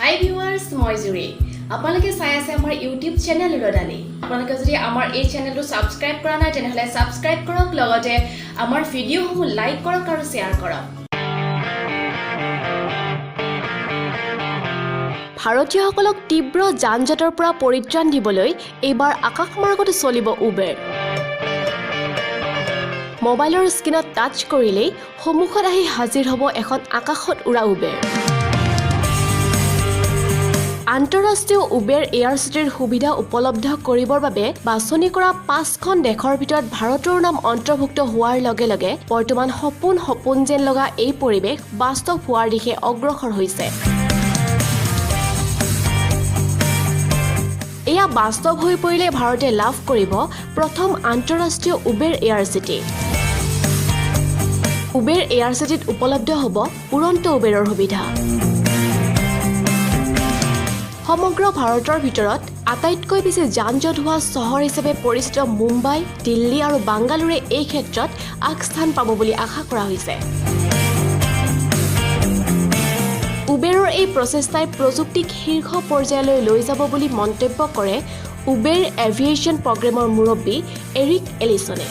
Hi viewers, মই জুৰি আপোনালোকে চাই আছে আমাৰ YouTube চেনেল ৰদালি আপোনালোকে যদি আমাৰ এই চেনেলটো সাবস্ক্ৰাইব কৰা নাই তেনেহলে সাবস্ক্ৰাইব কৰক লগতে আমাৰ ভিডিঅ'সমূহ লাইক কৰক আৰু শেয়াৰ কৰক ভাৰতীয়সকলক তীব্ৰ যানজঁটৰ পৰা পৰিত্ৰাণ দিবলৈ এইবাৰ আকাশমাৰ্গত চলিব উবেৰ মোবাইলৰ স্ক্ৰিনত টাচ কৰিলেই সন্মুখত আহি হাজিৰ হ'ব এখন আকাশত উৰা উবেৰ আন্তঃৰাষ্ট্ৰীয় উবেৰ এয়াৰ চিটিৰ সুবিধা উপলব্ধ কৰিবৰ বাবে বাছনি কৰা 5খন দেশৰ ভিতৰত ভাৰতৰ নাম অন্তৰ্ভুক্ত হোৱাৰ লগে লগে বৰ্তমান সপোন যেন লগা এই পৰিৱেশ বাস্তৱ হোৱাৰ দিশে অগ্ৰসৰ হৈছে এয়া বাস্তৱ হৈ পৰিলে ভাৰতে লাভ কৰিব প্ৰথম আন্তঃৰাষ্ট্ৰীয় Uber Air City Uber Air চিটিত উপলব্ধ হ'ব উৰন্ত উবেৰৰ সুবিধা সমগ্ৰ ভাৰতৰ ভিতৰত আটাইতকৈ বেছি যানজঁট হোৱা চহৰ হিচাপে পৰিচিত মুম্বাই দিল্লী আৰু বাংগালুৰুৱে এই ক্ষেত্ৰত আগস্থান পাব বুলি আশা কৰা হৈছে উবেৰৰ এই প্ৰচেষ্টাই প্ৰযুক্তিক শীৰ্ষ পৰ্যায়লৈ লৈ যাব বুলি মন্তব্য কৰে উবেৰ এভিয়েশ্যন প্ৰগ্ৰেমৰ মুৰব্বী এৰিক এলিছনে